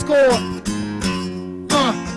score.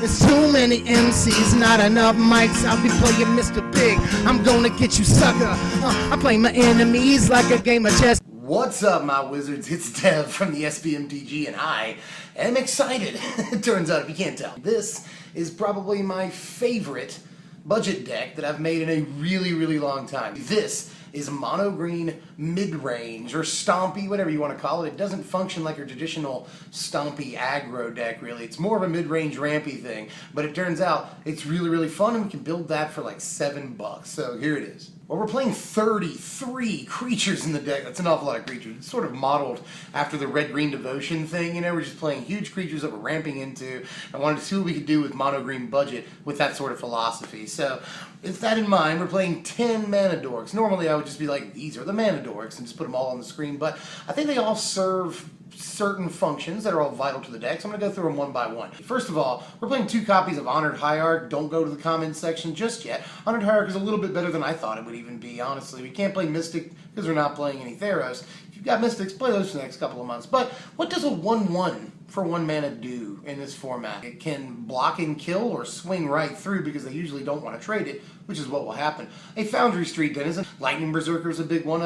There's too many MCs, not enough mics. I'll be playing Mr. Big. I'm gonna get you, sucker. I play my enemies like a game of chess. What's up, my wizards? It's Dev from the MtG, and I am excited. It turns out, if you can't tell, this is probably my favorite budget deck that I've made in a really long time. This is mono green mid-range, or stompy, whatever you want to call it. It doesn't function like your traditional stompy aggro deck, really. It's more of a mid-range rampy thing, but it turns out it's really fun, and we can build that for like $7. So here it is. Well, we're playing 33 creatures in the deck. That's an awful lot of creatures. It's sort of modeled after the red-green devotion thing. You know, we're just playing huge creatures that we're ramping into. I wanted to see what we could do with mono-green budget with that sort of philosophy. So, with that in mind, we're playing 10 mana dorks. Normally, I would just be like, these are the mana dorks, and just put them all on the screen. But I think they all serve certain functions that are all vital to the deck, so I'm going to go through them one by one. First of all, we're playing 2 copies of Honored Hierarch. Don't go to the comments section just yet. Honored Hierarch is a little bit better than I thought it would even be, honestly. We can't play Mystic because we're not playing any Theros. If you've got Mystics, play those for the next couple of months. But what does a 1/1 for 1 mana do in this format? It can block and kill or swing right through because they usually don't want to trade it, which is what will happen. A Foundry Street Denizen. Lightning Berserker is a big one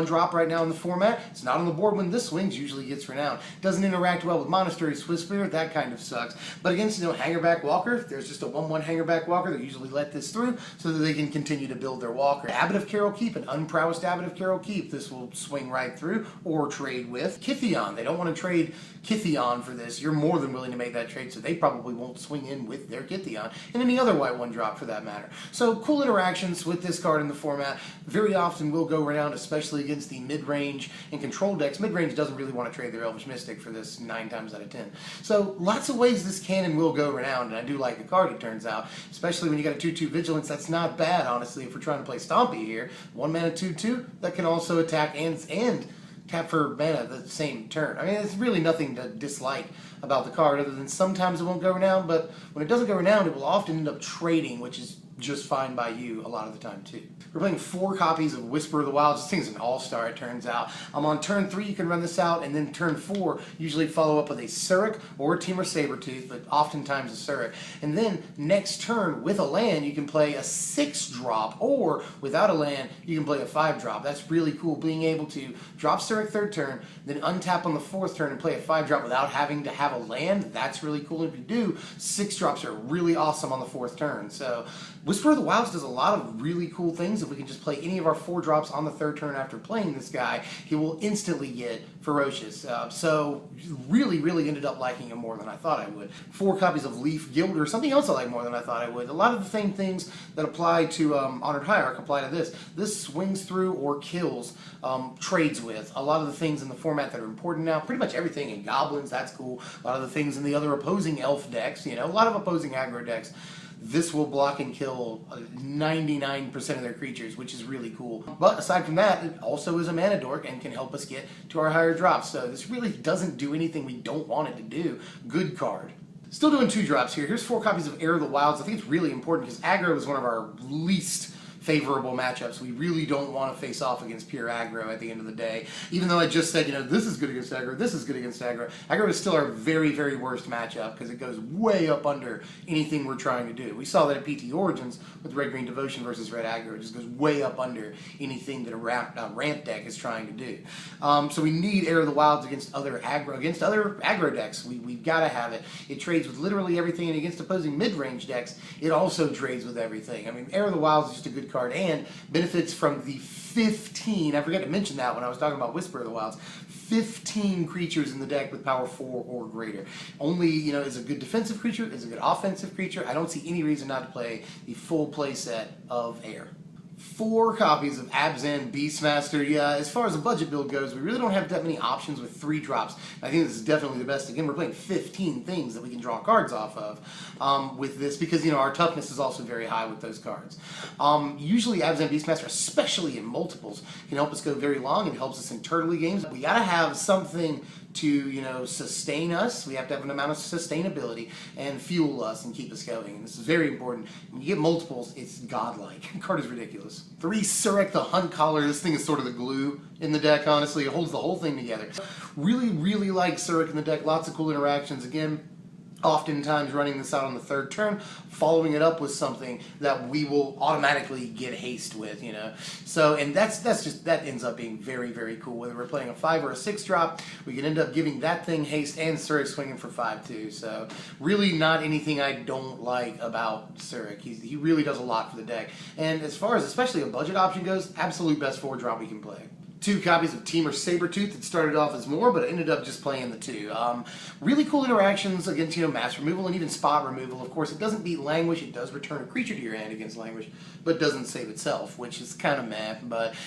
drop right now in the format. It's not on the board when this swings, usually gets renowned. Doesn't interact well with Monastery Swift Spirit, that kind of sucks. But against, Hangerback Walker, there's just a 1/1 Hangerback Walker, they usually let this through so that they can continue to build their walker. Abbot of Carol Keep, an unprowessed Abbot of Carol Keep, this will swing right through or trade with. Kytheon, they don't want to trade Kytheon for this. You're more than willing to make that trade, so they probably won't swing in with their Kytheon, and any other white 1-drop for that matter. So cool interactions with this card in the format. Very often will go around, especially against the mid-range and control decks. Mid-range doesn't really want to trade their Elvish Mystic for this 9 times out of 10. So lots of ways this can and will go around, and I do like the card, it turns out. Especially when you got a 2/2 Vigilance, that's not bad, honestly, if we're trying to play Stompy here. 1 mana 2/2, that can also attack and tap for mana the same turn. I mean, there's really nothing to dislike about the card other than sometimes it won't go renowned, but when it doesn't go renowned, it will often end up trading, which is just fine by you a lot of the time too. We're playing 4 copies of Whisper of the Wilds. This thing's an all-star, it turns out. On turn 3 you can run this out, and then turn 4 usually follow up with a Suruk or a Temur Sabertooth, but oftentimes a Suruk. And then next turn with a land you can play a 6-drop, or without a land you can play a 5-drop. That's really cool, being able to drop Suruk 3rd turn, then untap on the 4th turn and play a 5-drop without having to have a land. That's really cool. If you do, 6-drops are really awesome on the 4th turn. So Whisper of the Wilds does a lot of really cool things. If we can just play any of our 4-drops on the 3rd turn after playing this guy, he will instantly get ferocious. So really ended up liking him more than I thought I would. 4 copies of Leaf Guild, or something else I like more than I thought I would. A lot of the same things that apply to Honored Hierarch apply to this. This swings through or kills, trades with. A lot of the things in the format that are important now, pretty much everything in Goblins, that's cool. A lot of the things in the other opposing elf decks, a lot of opposing aggro decks. This will block and kill 99% of their creatures, which is really cool. But aside from that, it also is a mana dork and can help us get to our higher drops. So this really doesn't do anything we don't want it to do. Good card. Still doing 2 drops here. Here's 4 copies of Aire of the Wilds. I think it's really important because aggro is one of our least favorable matchups. We really don't want to face off against pure aggro at the end of the day. Even though I just said, this is good against aggro, this is good against aggro. Aggro is still our very worst matchup because it goes way up under anything we're trying to do. We saw that at PT Origins with Red-Green Devotion versus Red Aggro. It just goes way up under anything that a ramp deck is trying to do. So we need Aire of the Wilds against other aggro decks. We've got to have it. It trades with literally everything, and against opposing mid-range decks, it also trades with everything. I mean, Aire of the Wilds is just a good card and benefits from the 15, I forgot to mention that when I was talking about Whisper of the Wilds, 15 creatures in the deck with power 4 or greater. Only, is a good defensive creature, is a good offensive creature. I don't see any reason not to play the full play set of Aire. 4 copies of Abzan Beastmaster. Yeah, as far as the budget build goes, we really don't have that many options with 3 drops. I think this is definitely the best. Again, we're playing 15 things that we can draw cards off of with this because, our toughness is also very high with those cards. Usually Abzan Beastmaster, especially in multiples, can help us go very long and helps us in turtley games. We gotta have something to, you know, sustain us. We have to have an amount of sustainability and fuel us and keep us going. And this is very important. When you get multiples, it's godlike. The card is ridiculous. 3 Surek the Hunt Collar. This thing is sort of the glue in the deck, honestly. It holds the whole thing together. Really, really like Surek in the deck. Lots of cool interactions. Again, oftentimes running this out on the 3rd turn, following it up with something that we will automatically get haste with, you know. So, and that ends up being very, very cool. Whether we're playing a 5 or a 6 drop, we can end up giving that thing haste and Surek swinging for 5 too. So, really not anything I don't like about Surek. He really does a lot for the deck. And as far as especially a budget option goes, absolute best 4 drop we can play. 2 copies of Temur Sabertooth that started off as more, but I ended up just playing the 2. Really cool interactions against, you know, mass removal and even spot removal. Of course, it doesn't beat Languish. It does return a creature to your hand against Languish, but doesn't save itself, which is kind of meh.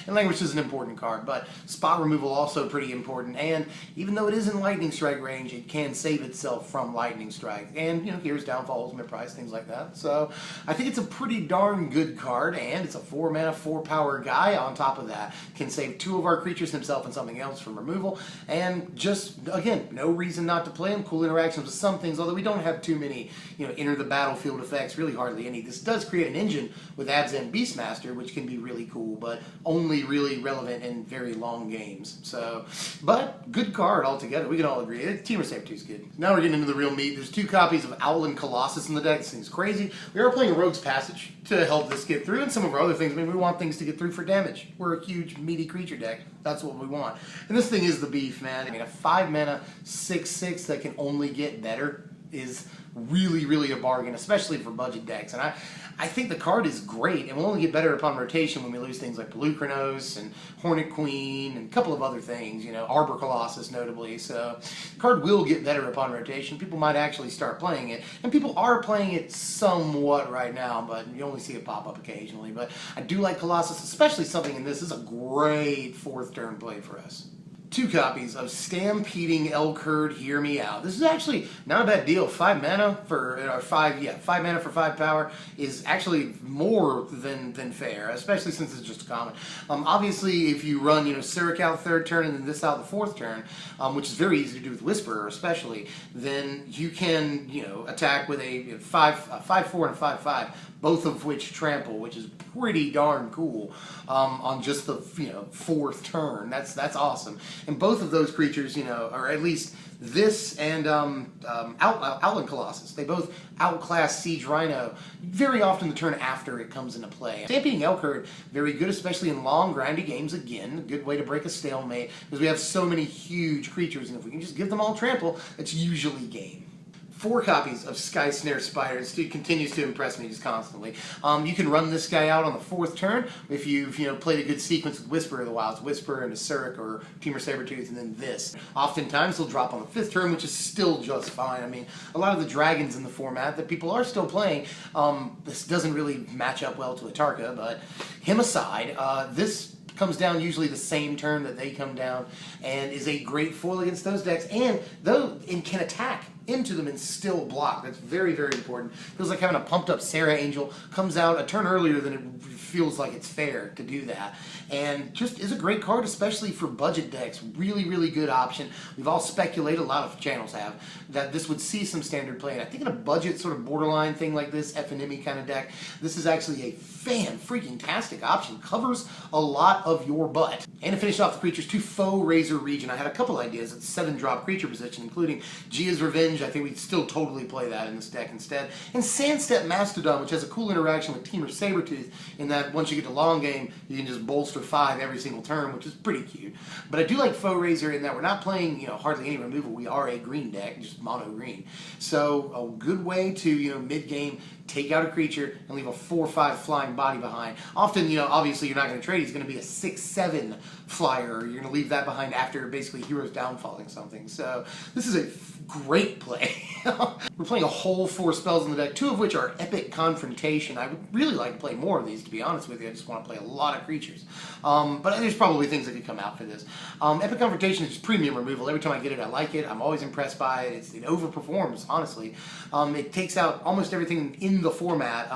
And Languish is an important card, but spot removal also pretty important. And even though it is in Lightning Strike range, it can save itself from Lightning Strike. And, you know, here's Downfall, Ultimate Price, things like that. So I think it's a pretty darn good card, and it's a 4 mana, 4 power guy. On top of that, can save 2 of our creatures, himself and something else, from removal, and just, again, no reason not to play him. Cool interactions with some things, although we don't have too many, you know, enter the battlefield effects, really hardly any. This does create an engine with Abzan Beastmaster, which can be really cool, but only really relevant in very long games. So, but good card altogether. We can all agree. Temur Sabertooth's good. Now we're getting into the real meat. There's 2 copies of Owlin Colossus in the deck. This thing's crazy. We are playing a Rogue's Passage to help this get through, and some of our other things. I mean, we want things to get through for damage. We're a huge, meaty creature deck. That's what we want. And this thing is the beef, man. I mean, a 5 mana, 6/6 that can only get better is really, really a bargain, especially for budget decks. And I think the card is great, and will only get better upon rotation when we lose things like Pelucranos and Hornet Queen and a couple of other things, you know, Arbor Colossus notably. So the card will get better upon rotation. People might actually start playing it, and people are playing it somewhat right now, but you only see it pop up occasionally. But I do like Colossus, especially something in this. This is a great 4th turn play for us. 2 copies of Stampeding Elkherd, Hear Me Out. This is actually not a bad deal. 5 mana for 5 mana for 5 power is actually more than fair, especially since it's just a common. Obviously, if you run, you know, Surek out 3rd turn and then this out the 4th turn, which is very easy to do with Whisperer, especially, then you can, you know, attack with a 5/4 and 5/5, both of which trample, which is pretty darn cool on just the, you know, 4th turn. That's awesome. And both of those creatures, you know, or at least this and Owlin Colossus, they both outclass Siege Rhino very often the turn after it comes into play. Stampeding Elkherd, very good, especially in long, grindy games. Again, a good way to break a stalemate, because we have so many huge creatures, and if we can just give them all trample, it's usually game. 4 copies of Sky Snare Spider. This dude continues to impress me just constantly. You can run this guy out on the 4th turn if you've, you know, played a good sequence with Whisper of the Wilds, Whisper and a Surek or Temur Sabertooth, and then this. Oftentimes he'll drop on the 5th turn, which is still just fine. I mean, a lot of the dragons in the format that people are still playing, this doesn't really match up well to Atarka, but him aside, this comes down usually the same turn that they come down, and is a great foil against those decks, and can attack into them and still block. That's very, very important. Feels like having a pumped up Sarah Angel comes out a turn earlier than it feels like it's fair to do that. And just is a great card, especially for budget decks. Really, really good option. We've all speculated, a lot of channels have, that this would see some standard play. And I think in a budget sort of borderline thing like this, FNME kind of deck, this is actually a fan-freaking-tastic option. Covers a lot of your butt. And to finish off the creatures, 2 Foe Razor Region. I had a couple ideas at 7-drop creature position, including Gia's Revenge. I think we'd still totally play that in this deck instead. And Sandstep Mastodon, which has a cool interaction with Temur Sabertooth, in that once you get to long game, you can just bolster 5 every single turn, which is pretty cute. But I do like Foe Razor in that we're not playing, you know, hardly any removal. We are a green deck, just mono green. So a good way to, you know, mid-game, take out a creature and leave a 4/5 flying body behind. Often, you know, obviously you're not going to trade. He's going to be a 6/7 flyer. You're going to leave that behind after basically Hero's Downfalling something. So this is a great play. We're playing a whole 4 spells in the deck, 2 of which are Epic Confrontation. I would really like to play more of these, to be honest with you. I just want to play a lot of creatures. But there's probably things that could come out for this. Epic Confrontation is just premium removal. Every time I get it, I like it. I'm always impressed by it. It overperforms, honestly. It takes out almost everything in the format.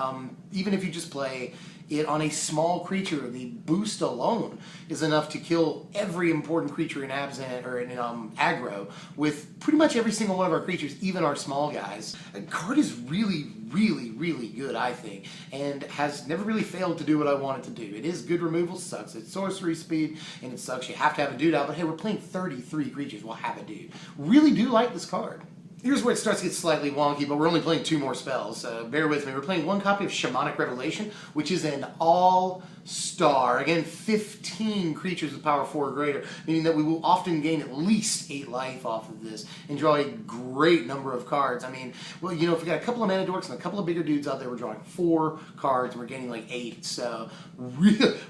Even if you just play it on a small creature. The boost alone is enough to kill every important creature in Abzan or in aggro with pretty much every single one of our creatures, even our small guys. The card is really, really, really good, I think, and has never really failed to do what I want it to do. It is good removal, sucks. It's sorcery speed, and it sucks. You have to have a dude out, but hey, we're playing 33 creatures. We'll have a dude. Really do like this card. Here's where it starts to get slightly wonky, but we're only playing 2 more spells, so bear with me. We're playing 1 copy of Shamanic Revelation, which is an all-star. Again, 15 creatures with power 4 or greater, meaning that we will often gain at least 8 life off of this and draw a great number of cards. I mean, well, you know, if we got a couple of mana dorks and a couple of bigger dudes out there, we're drawing 4 cards and we're gaining like 8. So,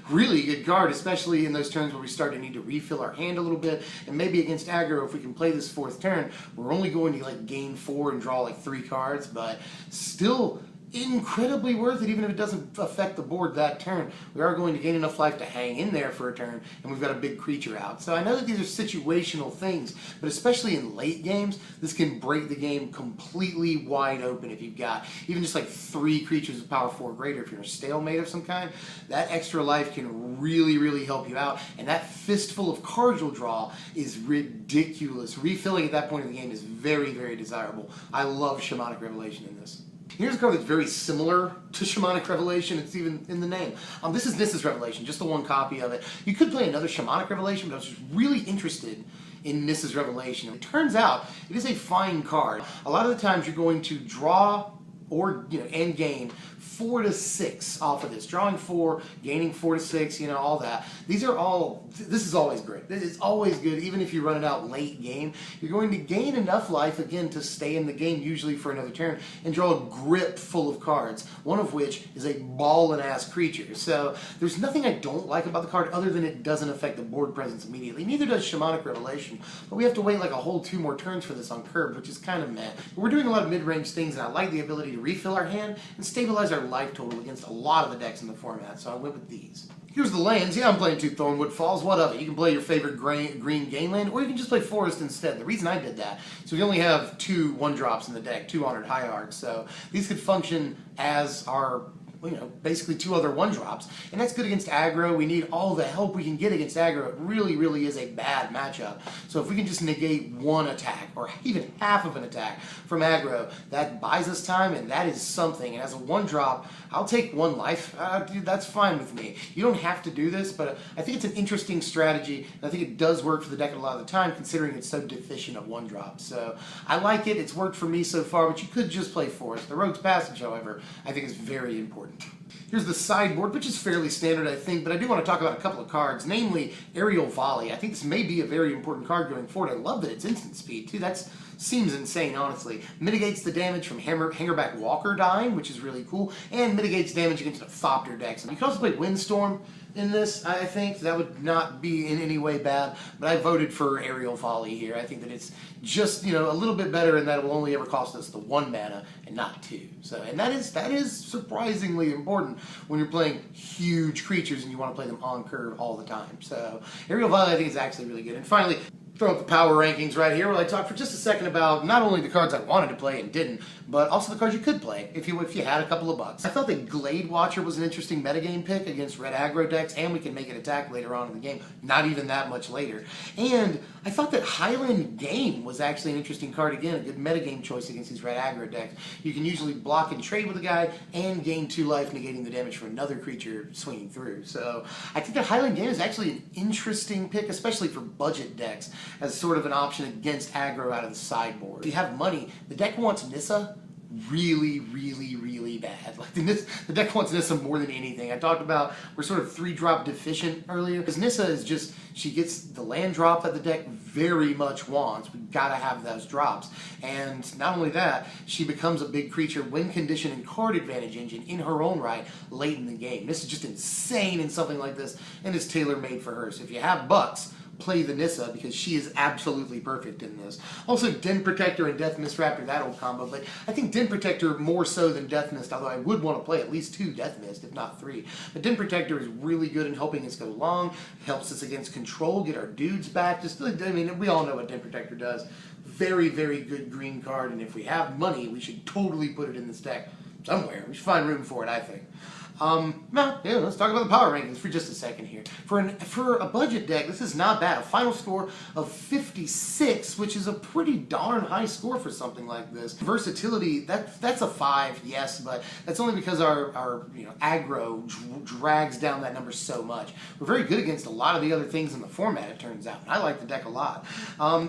really good card, especially in those turns where we start to need to refill our hand a little bit. And maybe against aggro, if we can play this 4th turn, we're only going to like gain 4 and draw like 3 cards, but still incredibly worth it, even if it doesn't affect the board that turn. We are going to gain enough life to hang in there for a turn, and we've got a big creature out. So I know that these are situational things, but especially in late games, this can break the game completely wide open if you've got even just like 3 creatures with power 4 or greater. If you're in a stalemate of some kind, that extra life can really, really help you out, and that fistful of cards you'll draw is ridiculous. Refilling at that point in the game is very, very desirable. I love Shamanic Revelation in this. Here's a card that's very similar to Shamanic Revelation. It's even in the name. This is Nissa's Revelation, just the 1 copy of it. You could play another Shamanic Revelation, but I was just really interested in Nissa's Revelation. It turns out it is a fine card. A lot of the times you're going to draw or and gain 4 to 6 off of this. Drawing 4, gaining 4 to 6, all that. This is always great. It's always good, even if you run it out late game. You're going to gain enough life, again, to stay in the game, usually for another turn, and draw a grip full of cards, one of which is a ballin'-ass creature. So there's nothing I don't like about the card other than it doesn't affect the board presence immediately. Neither does Shamanic Revelation, but we have to wait like a whole 2 more turns for this on curve, which is kind of meh. But we're doing a lot of mid-range things, and I like the ability to refill our hand and stabilize our life total against a lot of the decks in the format, so I went with these. Here's the lands. Yeah, I'm playing 2 Thornwood Falls. What of it? You can play your favorite green game land, or you can just play Forest instead. The reason I did that is we only have 2 1-drops in the deck, 2 Honored Hierarchs, so these could function as our basically 2 other 1-drops, and that's good against aggro. We need all the help we can get against aggro. It really, really is a bad matchup. So if we can just negate 1 attack, or even half of an attack from aggro, that buys us time, and that is something. And as a 1-drop, I'll take 1 life. Dude, that's fine with me. You don't have to do this, but I think it's an interesting strategy, and I think it does work for the deck a lot of the time, considering it's so deficient of 1-drops. So I like it. It's worked for me so far, but you could just play Forest. The Rogue's Passage, however, I think is very important. Here's the sideboard, which is fairly standard, I think, but I do want to talk about a couple of cards, namely Aerial Volley. I think this may be a very important card going forward. I love that it's instant speed, too. That seems insane, honestly. Mitigates the damage from Hangerback Walker dying, which is really cool, and mitigates damage against the Thopter decks. You can also play Windstorm in this, I think. That would not be in any way bad, but I voted for Aerial Volley here. I think that it's just, a little bit better in that it will only ever cost us the 1 mana and not 2. So, and that is surprisingly important when you're playing huge creatures and you want to play them on curve all the time. So, Aerial Volley I think is actually really good. And finally, throw up the power rankings right here, where I talk for just a second about not only the cards I wanted to play and didn't, but also the cards you could play if you had a couple of bucks. I felt that Glade Watcher was an interesting metagame pick against red aggro decks, and we can make it attack later on in the game, not even that much later. And I thought that Highland Game was actually an interesting card again, a good metagame choice against these red aggro decks. You can usually block and trade with a guy and gain 2 life, negating the damage for another creature swinging through. So I think that Highland Game is actually an interesting pick, especially for budget decks, as sort of an option against aggro out of the sideboard. If you have money, the deck wants Nissa really, really, really bad. Like the deck wants Nissa more than anything. I talked about we're sort of 3-drop deficient earlier, because Nissa is just, she gets the land drop that the deck very much wants. We've got to have those drops. And not only that, she becomes a big creature, win condition, and card advantage engine in her own right late in the game. This is just insane in something like this, and it's tailor-made for her. So if you have bucks, play the Nissa, because she is absolutely perfect in this. Also, Den Protector and Death Mist Raptor, that old combo, but I think Den Protector more so than Death Mist, although I would want to play at least 2 Death Mist, if not 3. But Den Protector is really good in helping us go long, helps us against control, get our dudes back. We all know what Den Protector does. Very, very good green card, and if we have money, we should totally put it in this deck somewhere. We should find room for it, I think. No, yeah, let's talk about the power rankings for just a second here. For a budget deck, this is not bad. A final score of 56, which is a pretty darn high score for something like this. Versatility, that's a 5, yes, but that's only because our aggro drags down that number so much. We're very good against a lot of the other things in the format, it turns out. I like the deck a lot.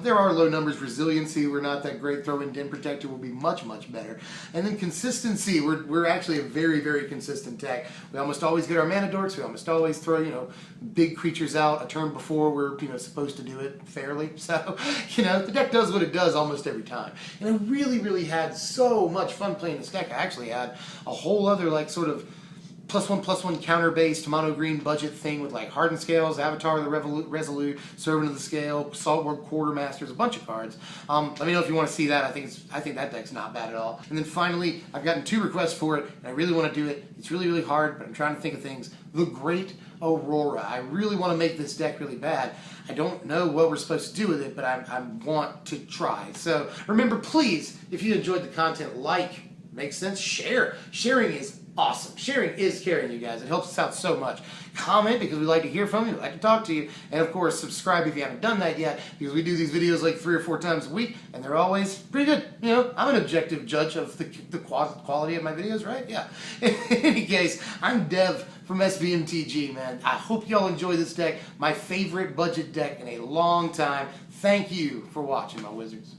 There are low numbers. Resiliency, we're not that great. Throw in Den Protector will be much, much better. And then consistency, we're actually a very, very consistent deck. We almost always get our mana dorks. We almost always throw, big creatures out a turn before we're, supposed to do it fairly. So, the deck does what it does almost every time. And I really, really had so much fun playing this deck. I actually had a whole other, sort of +1/+1 counter-based mono-green budget thing with Hardened Scales, Avatar of the Resolute, Servant of the Scale, Saltworm Quartermasters, a bunch of cards. Let me know if you want to see that. I think that deck's not bad at all. And then finally, I've gotten 2 requests for it, and I really want to do it. It's really, really hard, but I'm trying to think of things. The Great Aurora. I really want to make this deck really bad. I don't know what we're supposed to do with it, but I want to try. So remember, please, if you enjoyed the content, makes sense, share. Sharing is awesome. Sharing is caring, you guys. It helps us out so much. Comment, because we like to hear from you, we like to talk to you, and of course subscribe if you haven't done that yet, because we do these videos 3 or 4 times a week, and they're always pretty good. I'm an objective judge of the quality of my videos, right? Yeah. In any case, I'm Dev from MtG, man. I hope y'all enjoy this deck, my favorite budget deck in a long time. Thank you for watching, my wizards.